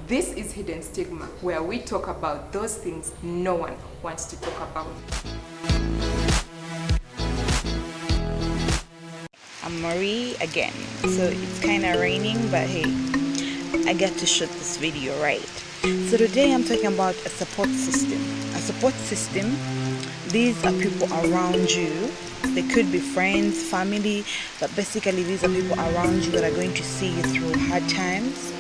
This is Hidden Stigma, where we talk about those things no one wants to talk about. I'm Marie again. So it's kind of raining, but hey, I get to shoot this video, right? So today I'm talking about a support system. A support system, these are people around you. They could be friends, family, but basically these are people around you that are going to see you through hard times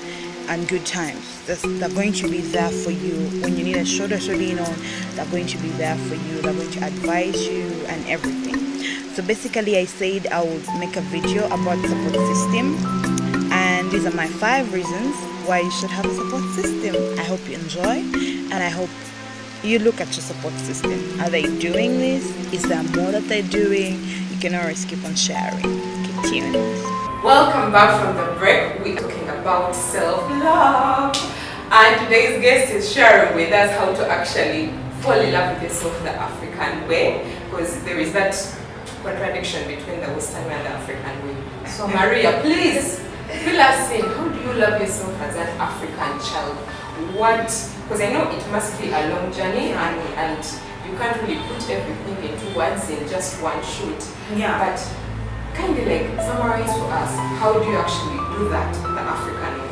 and good times. They're going to be there for you when you need a shoulder to lean on. They're going to be there for you. They're going to advise you and everything. So basically I said I would make a video about support system, and these are my 5 reasons why you should have a support system. I hope you enjoy, and I hope you look at your support system. Are they doing this? Is there more that they're doing? You can always keep on sharing. Keep tuned. Welcome back from the break. We're talking about self-love, and today's guest is sharing with us how to actually fall in love with yourself the African way, because there is that contradiction between the Western way and the African way. So Maria, please fill us in. How do you love yourself as an African child? What? Because I know it must be a long journey, and you can't really put everything into words in just one shoot. Yeah. But kind of like summarize for us, how do you actually do that the African way?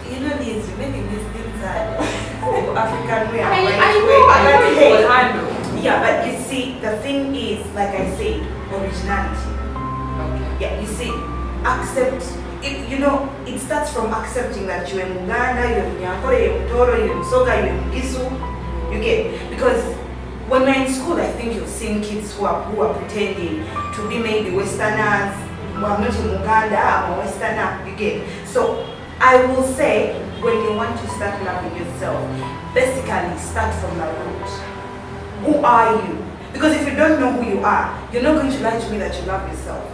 You know, these maybe these things are African way. I know. Yeah, but you see, the thing is, like I said, originality. Okay. Yeah, you see, accept. You know, it starts from accepting that you're Muganda, you're Mnyankore, you're Mtoro, you're Msoga, you're Mgisu. You get? Because when we're in school, I think you've seen kids who are pretending to be maybe Westerners. Well, I'm not in Muganda, I'm a Westerner. You get? So I will say, when you want to start loving yourself, basically start from the root. Who are you? Because if you don't know who you are, you're not going to lie to me that you love yourself.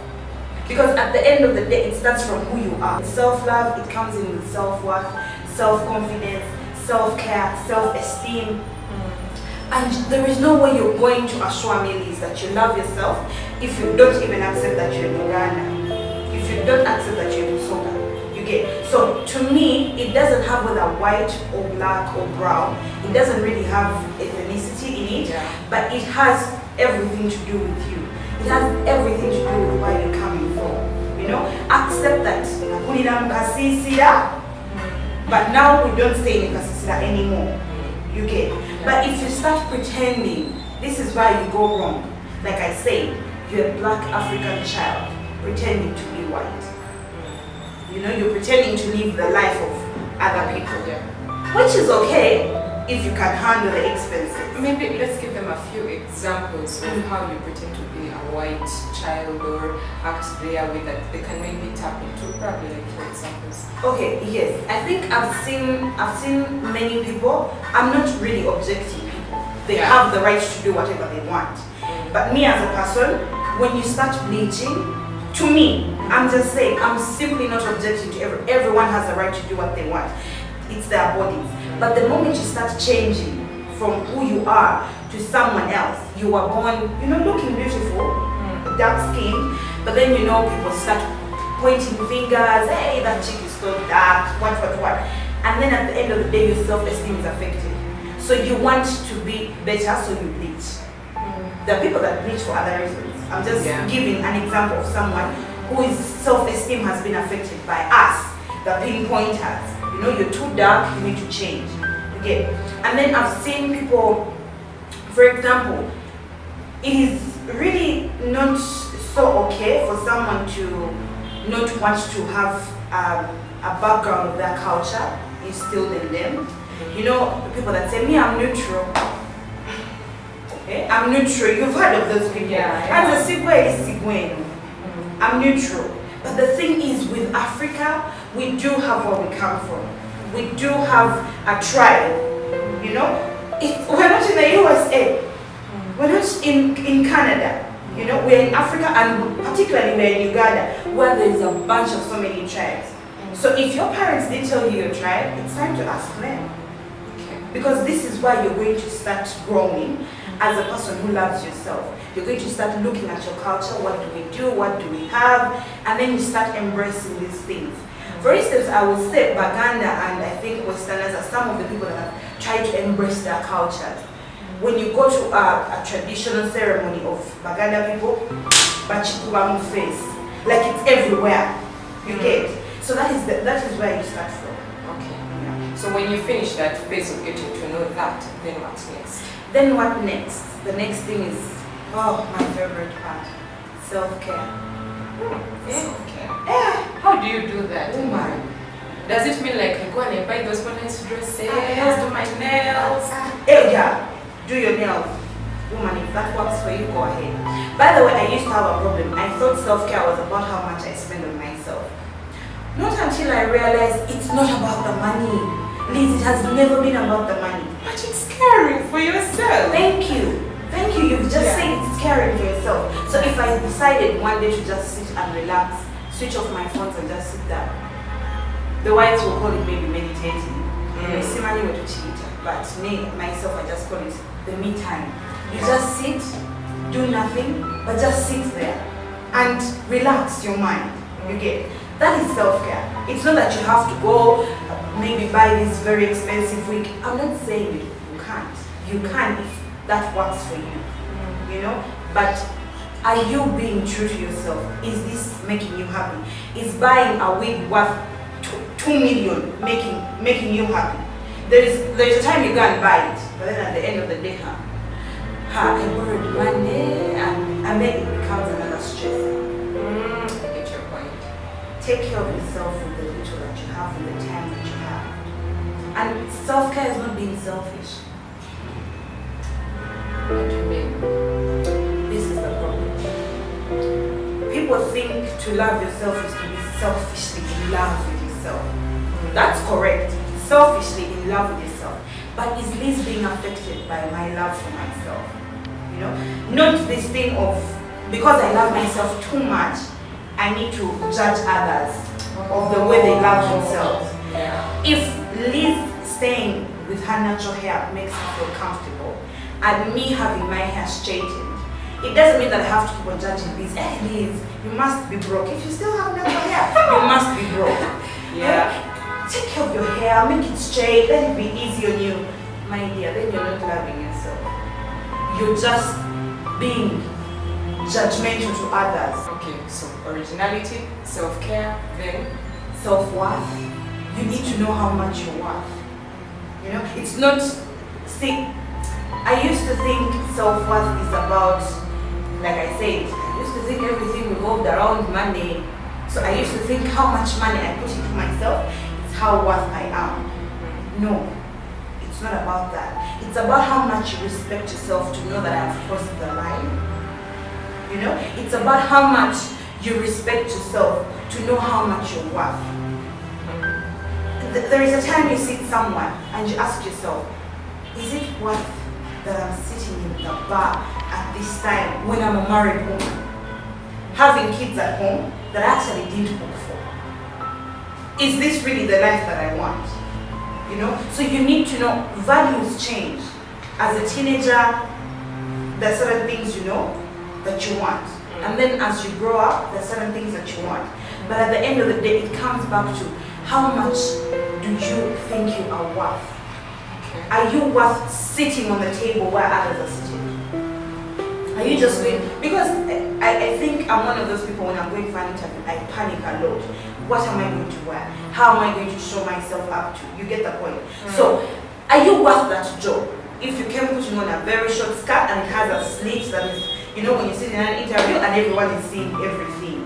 Because at the end of the day, it starts from who you are. Self-love, it comes in with self-worth, self-confidence, self-care, self-esteem. And there is no way you're going to assure me is that you love yourself if you don't even accept that you're Muganda, if you don't accept that you're Musoga. You get? So to me, it doesn't have whether white or black or brown. It doesn't really have ethnicity in it, but it has everything to do with you. It has everything to do with where you're coming from. You know, accept that. But now we don't stay in Kasisira anymore. You get? But if you start pretending, this is where you go wrong. Like I say, you're a black African child pretending to be white. You know, you're pretending to live the life of other people. Which is okay if you can handle the expenses. Maybe let's give them a few examples of how you pretend to be a white child or act their way that they can maybe tap into, probably, like, for examples. Okay, yes. I think I've seen many people. I'm not really objecting people. They have the right to do whatever they want. But me as a person, when you start bleaching, to me, I'm just saying, I'm simply not objecting to everyone has the right to do what they want. It's their bodies. But the moment you start changing from who you are to someone else, you were born, you know, looking beautiful, dark skinned, but then, you know, people start pointing fingers, hey, that chick is so dark, what. And then at the end of the day, your self-esteem is affected. So you want to be better, so you bleach. There are people that bleach for other reasons. I'm just giving an example of someone whose self-esteem has been affected by us, the pinpointers. You know, you're too dark, you need to change. Okay? And then I've seen people, for example, it is really not so okay for someone to not want to have a background of their culture instilled in them. You know, people that say, me, I'm neutral. Okay? I'm neutral. You've heard of those people. And the Sigwe is Sigwe. I'm neutral. But the thing is, with Africa, we do have where we come from. We do have a tribe. You know, we're not in the USA. We're not in Canada. You know, we're in Africa, and particularly we're in Uganda, where there is a bunch of so many tribes. So if your parents didn't tell you your tribe, it's time to ask them. Because this is why you're going to start growing as a person who loves yourself. You're going to start looking at your culture, what do we do, what do we have, and then you start embracing these things. For instance, I would say Baganda and I think Westerners are some of the people that have tried to embrace their cultures. When you go to a traditional ceremony of Baganda people, Bachikubamu face, like it's everywhere. You get? So that is where you start from. Okay. Yeah. So when you finish that phase of getting to know that, then what's next? Then what next? The next thing is, oh, my favorite part, self-care. Yeah. Self-care. Yeah. How do you do that? Oh my. Does it mean like I go and I buy those nice dresses, do my nails? Yeah, do your nails. Woman, if that works for you, go ahead. By the way, I used to have a problem. I thought self-care was about how much I spend on myself. Not until I realized it's not about the money. Liz, it has never been about the money. But it's caring for yourself. Thank you. Thank you. You've just said it's caring for yourself. So if I decided one day to just sit and relax, switch off my phones and just sit down, the whites will call it maybe meditating. But me, myself, I just call it the me time. You just sit, do nothing, but just sit there and relax your mind. You get? That is self-care. It's not that you have to go, maybe buy this very expensive wig. I'm not saying you can't. You can if that works for you. You know? But are you being true to yourself? Is this making you happy? Is buying a wig worth 2 million making you happy? There is a time you go and buy it, but then at the end of the day, I borrowed money, and then it becomes another stress. I get your point. Take care of yourself with the little that you have, with the time that you have. And self-care is not being selfish. What do you mean? This is the problem. People think to love yourself is to be selfishly in love with yourself. That's correct. Selfishly in love with yourself. But is Liz being affected by my love for myself? You know? Not this thing of, because I love myself too much, I need to judge others of the way they love themselves. Yeah. If Liz staying with her natural hair makes her feel comfortable, and me having my hair straightened, it doesn't mean that I have to keep on judging Liz. Hey Liz, you must be broke. If you still have natural hair, you must be broke. Yeah. Take care of your hair, make it straight, let it be easy on you. My dear, then you're not loving yourself. You're just being judgmental to others. Okay, so originality, self-care, then self-worth. You need to know how much you're worth. You know, it's not, see, I used to think self-worth is about, like I said, I used to think everything revolved around money. So I used to think how much money I put into myself is how worth I am. No, it's not about that. It's about how much you respect yourself to know that I have crossed the line. You know, it's about how much you respect yourself to know how much you're worth. There is a time you see someone and you ask yourself, is it worth that I'm sitting in the bar at this time when I'm a married woman, having kids at home that I actually didn't work for? Is this really the life that I want? You know, so you need to know values change. As a teenager, there are certain things you know that you want. And then as you grow up, there are certain things that you want. But at the end of the day, it comes back to how much do you think you are worth? Okay. Are you worth sitting on the table where others are sitting? Are you just going, because I think I'm one of those people when I'm going for an interview, I panic a lot. What am I going to wear? How am I going to show myself up to? You get the point. So, are you worth that job? If you can put on a very short skirt and it has a slit that is, you know, when you sit in an interview and everyone is seeing everything.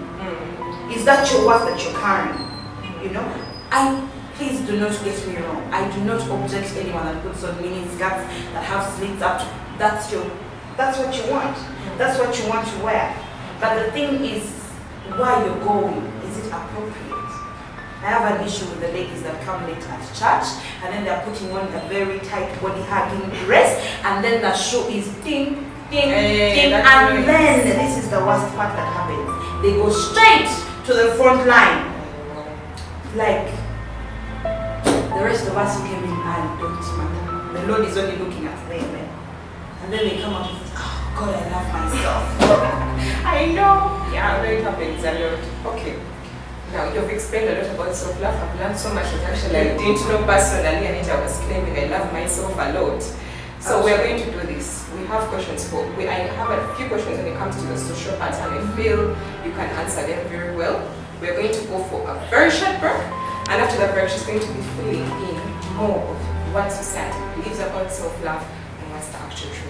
Is that your worth that you're carrying? You know? Please do not get me wrong. I do not object anyone that puts on mini skirts that have slits up to, that's what you want. That's what you want to wear. But the thing is, where you're going, is it appropriate? I have an issue with the ladies that come late at church and then they're putting on a very tight body hugging dress and then the shoe is ding, ding, ding, and then this is the worst part that happens. They go straight to the front line. Like the rest of us who came in and don't matter. The Lord is only looking at them. And then they come out and say, oh God, I love myself. I know. Yeah, I know it happens a lot. Okay. Now, you've explained a lot about self-love. I've learned so much that actually I didn't know personally, and I was claiming I love myself a lot. So we're going to do this. We have questions I have a few questions when it comes to the social part, and I feel you can answer them very well. We're going to go for a very short break, and after the break, she's going to be filling in more of what society believes about self-love and what's the actual truth.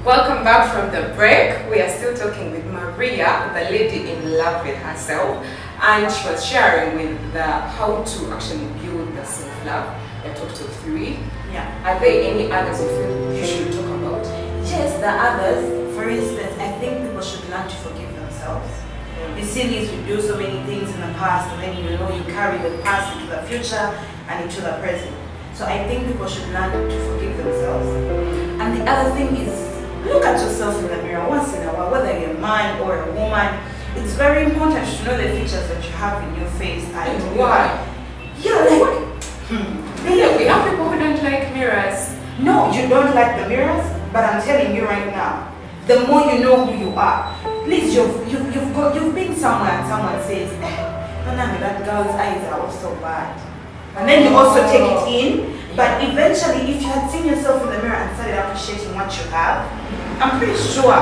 Welcome back from the break. We are still talking with Maria, the lady in love with herself, and she was sharing with how to actually build the self-love. I talked to 3. Yeah. Are there any others you feel you should talk about? Yes, the others. For instance, I think people should learn to forgive themselves. You see these, we do so many things in the past, and then you carry the past into the future and into the present. So I think people should learn to forgive themselves. And the other thing is, look at yourself in the mirror once in a while, whether you're a man or a woman. It's very important to know the features that you have in your face. And why? Yeah, like, Yeah, we have people who don't like mirrors. no, you don't like the mirrors, but I'm telling you right now, the more you know who you are, please, you've been somewhere and someone says, that girl's eyes are also bad. And then you also take it in, but eventually if you had seen yourself in the mirror and started appreciating what you have, I'm pretty sure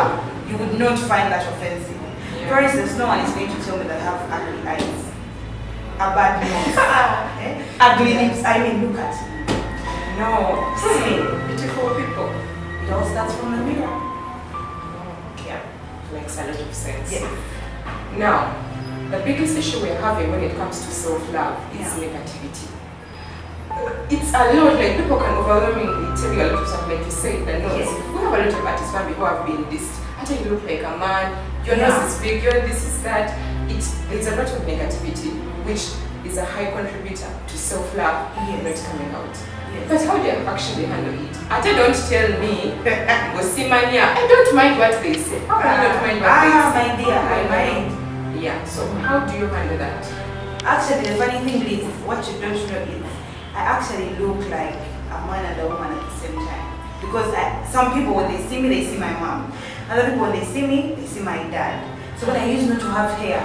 you would not find that offensive. Yeah. For instance, no one is going to tell me that I have ugly eyes, a bad nose, ugly lips. I mean, look at me. No, See, beautiful people. it all starts from the mirror. Yeah, makes a lot of sense. Yeah. Now, the biggest issue we're having when it comes to self-love is Yeah. negativity. It's a lot, like people can overwhelmingly tell you a lot of stuff, like you said, the nose. Yes. We have a lot of artists who have been dissed. How you look like a man, your Yeah. nose is big, your this is that. There's a lot of negativity, which is a high contributor to self-love Yes. not coming out. Yes. But how do you actually handle it? Ate, don't tell me, Gosimania, I don't mind what they say. How can you not mind what they say? my dear, I mind. Yeah, so how do you handle that? Actually, the funny thing is, what you don't know is, I actually look like a man and a woman at the same time. Because some people, when they see me, they see my mom. Other people, when they see me, they see my dad. So when I used not to have hair,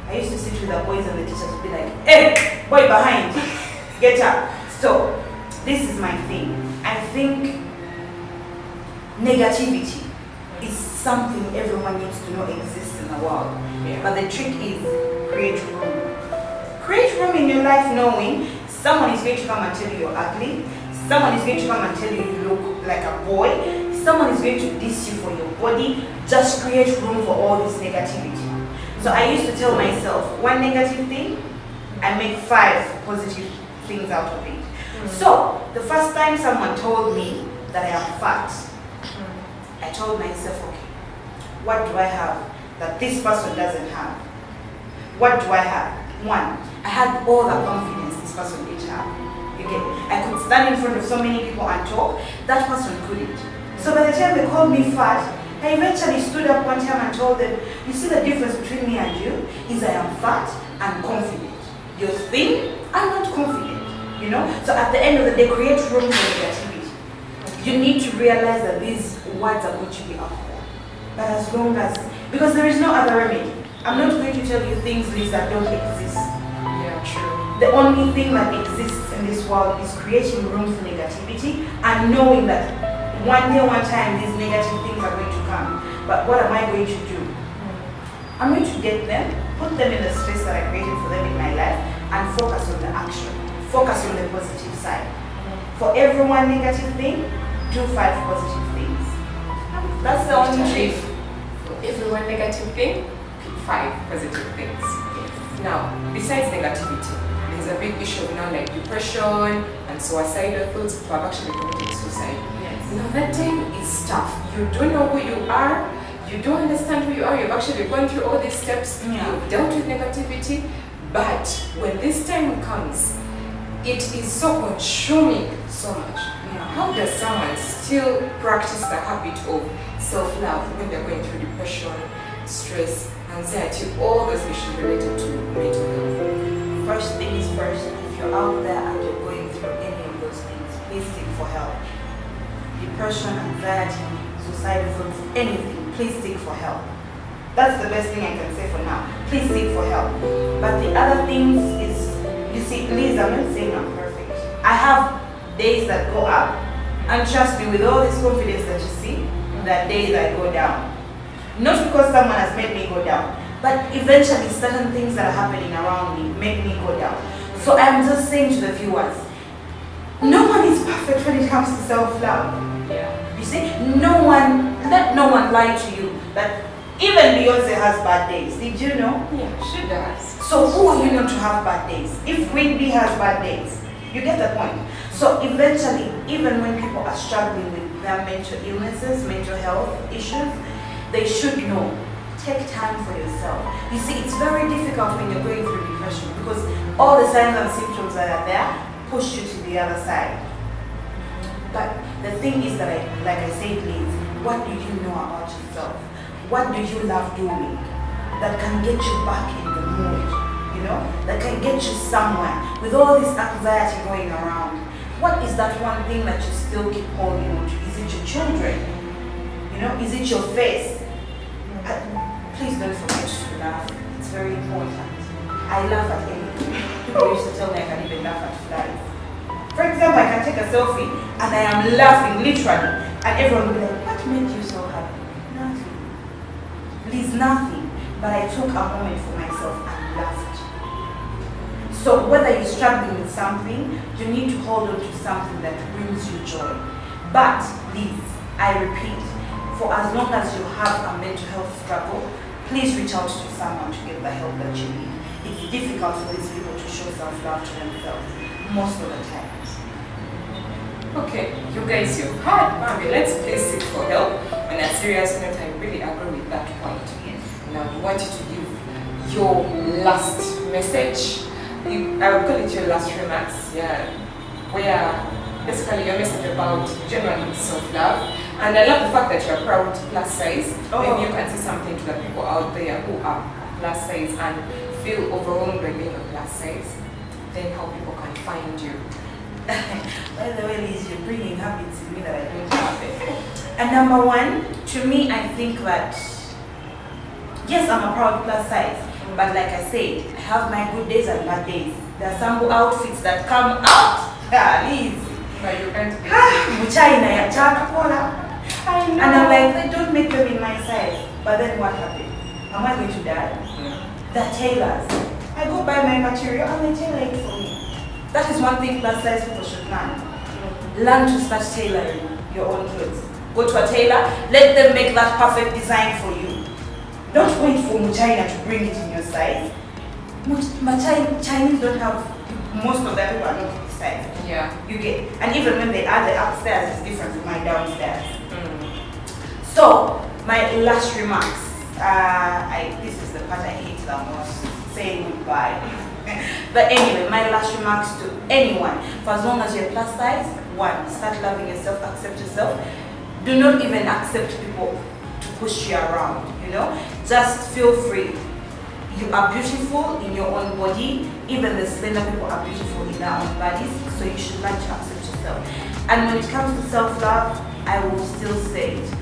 I used to sit with the boys and the teachers would be like, hey, boy behind, get up. So this is my thing. I think negativity is something everyone needs to know exists in the world. Yeah. But the trick is create room. Create room in your life knowing someone is going to come and tell you you're ugly. Someone is going to come and tell you you look like a boy. Someone is going to diss you for your body. Just create room for all this negativity. So I used to tell myself, one negative thing, I make 5 positive things out of it. So the first time someone told me that I am fat, I told myself, okay, what do I have that this person doesn't have? What do I have? 1, I had all the confidence this person did have. You get it? I could stand in front of so many people and talk. That person couldn't. So by the time they called me fat, I eventually stood up one time and told them, you see the difference between me and you is I am fat and confident. You're thin, I'm not confident. You know? So at the end of the day, create room for negativity. You need to realize that these words are going to be out there. But as long as, because there is no other remedy. I'm not going to tell you things, Liz, that don't exist. Yeah, true. The only thing that exists in this world is creating room for negativity and knowing that one day, one time, these negative things are going to come. But what am I going to do? I'm going to get them, put them in the space that I created for them in my life, and focus on the action. Focus on the positive side. For every one negative thing, do 5 positive things. That's the only trick. For every one negative thing, pick 5 positive things. Now, besides negativity, there's a big issue now like depression and suicidal thoughts. People have actually committed suicide. Yes. Now that time is tough. You don't know who you are. You don't understand who you are. You've actually gone through all these steps. Yeah. You've dealt with negativity. But when this time comes, it is so consuming so much. Yeah. How does someone still practice the habit of self-love when they're going through depression, stress, anxiety, all those issues related to mental health? First thing is first, if you're out there and you're going through any of those things, please seek for help. Depression, anxiety, suicidal thoughts, anything, please seek for help. That's the best thing I can say for now. Please seek for help. But the other things is, you see, please, I'm not saying I'm perfect. I have days that go up, and trust me, with all this confidence that you see, that days I go down. Not because someone has made me go down, but eventually certain things that are happening around me make me go down. So I'm just saying to the viewers, no one is perfect when it comes to self-love. Yeah. You see, let no one lie to you that even Beyonce has bad days. Did you know? Yeah, she does. So who are you not to have bad days? If QueenBee has bad days, you get the point. So eventually, even when people are struggling with their mental illnesses, mental health issues, they should know, take time for yourself. You see, it's very difficult when you're going through depression because all the signs and symptoms that are there push you to the other side. But the thing is that, like I said, Liz, what do you know about yourself? What do you love doing that can get you back in the mood, you know, that can get you somewhere with all this anxiety going around? What is that one thing that you still keep holding on to? Is it your children? You know, is it your face? Please don't forget to laugh. It's very important. I laugh at anything. People used to tell me I can even laugh at flies. For example, I can take a selfie and I am laughing literally, and everyone will be like, what made you so happy? Nothing. Please, nothing. But I took a moment for myself and laughed. So whether you're struggling with something, you need to hold on to something that brings you joy. But please, I repeat, for as long as you have a mental health struggle, please reach out to someone to get the help that you need. It's difficult for these people to show self-love to themselves most of the times. Okay, you guys, you've heard Mami. Let's please seek for help. On a serious note, I really agree with that point. Yes. Now, I want you to give your last message. I would call it your last remarks. Yeah, where basically your message about genuine self-love. And I love the fact that you're proud plus size. Maybe you can say something to the people out there who are plus size and feel overwhelmed by being a plus size. Then how people can find you. By the way, Liz, you're bringing habits in me that I don't have. And number one, to me, I think that, yes, I'm a proud plus size. But like I said, I have my good days and bad days. There are some outfits that come out. Liz. But you can't be. I know. And I'm like, they don't make them in my size. But then what happens? Am I going to die? The tailors. I go buy my material and they tailor it for me. That is one thing plus size people should learn. Learn to start tailoring your own clothes. Go to a tailor, let them make that perfect design for you. Don't wait for China to bring it in your size. Chinese don't have, most of them people are not this size. Yeah. You get, and even when they add the upstairs, it's different from my downstairs. So, my last remarks. This is the part I hate the most, saying goodbye. But anyway, my last remarks to anyone, for as long as you're plus size, one, start loving yourself, accept yourself. Do not even accept people to push you around, you know. Just feel free. You are beautiful in your own body. Even the slender people are beautiful in their own bodies. So you should learn to accept yourself. And when it comes to self-love, I will still say it.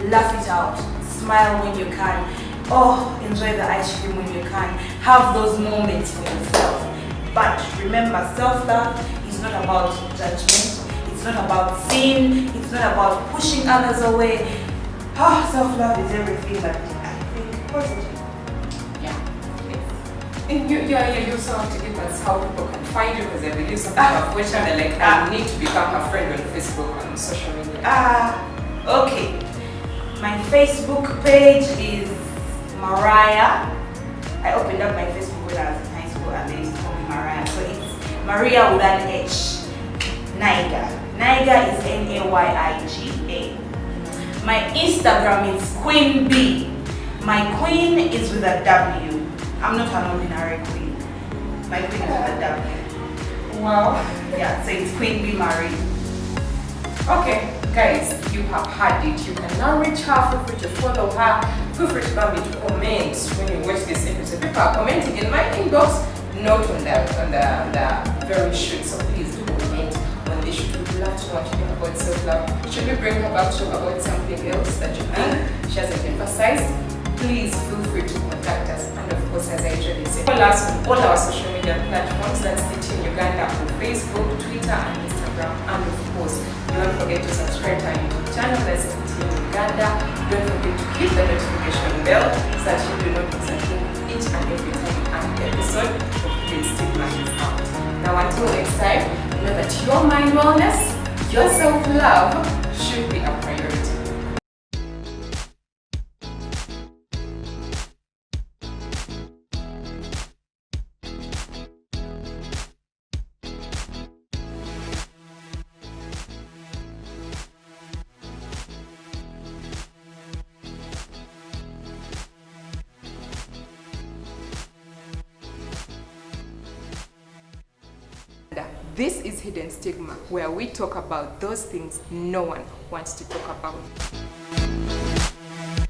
Laugh it out. Smile when you can. Oh, enjoy the ice cream when you can. Have those moments for yourself. But remember, self-love is not about judgment. It's not about sin. It's not about pushing others away. Oh, self-love is everything that I think positive. And you also have to give us how people can find you, because I believe some people have watched and they're like, I need to become a friend on Facebook and social media. Okay. My Facebook page is Mariah. I opened up my Facebook when I was in high school and they used to call me Mariah. So it's Maria with an H. Naiga. Naiga is Nayga. My Instagram is QueenBee. My queen is with a W. I'm not an ordinary queen. My queen is with a W. Wow. Yeah, so it's QueenBee Marie. Okay, guys, you have heard it. You can now reach her. Feel free to follow her. Feel free to come to comment when you watch this episode. People are commenting in my inbox, not on the very shoot. So please do comment on this shoot. We would love to to know what you think about self-love. Should we bring her back to about something else that you think she hasn't emphasized? Please feel free to contact us. And of course, as I usually say, follow us on all our social media platforms. That's the Team Uganda on Facebook, Twitter, and Instagram. And of course, don't forget to subscribe to our YouTube channel. That's the Team Uganda. Don't forget to hit the notification bell so that you do not miss a thing each and every time an episode of the Stigma is out. Now, until next time, know that your mind wellness, your self-love should be a priority. This is Hidden Stigma, where we talk about those things no one wants to talk about.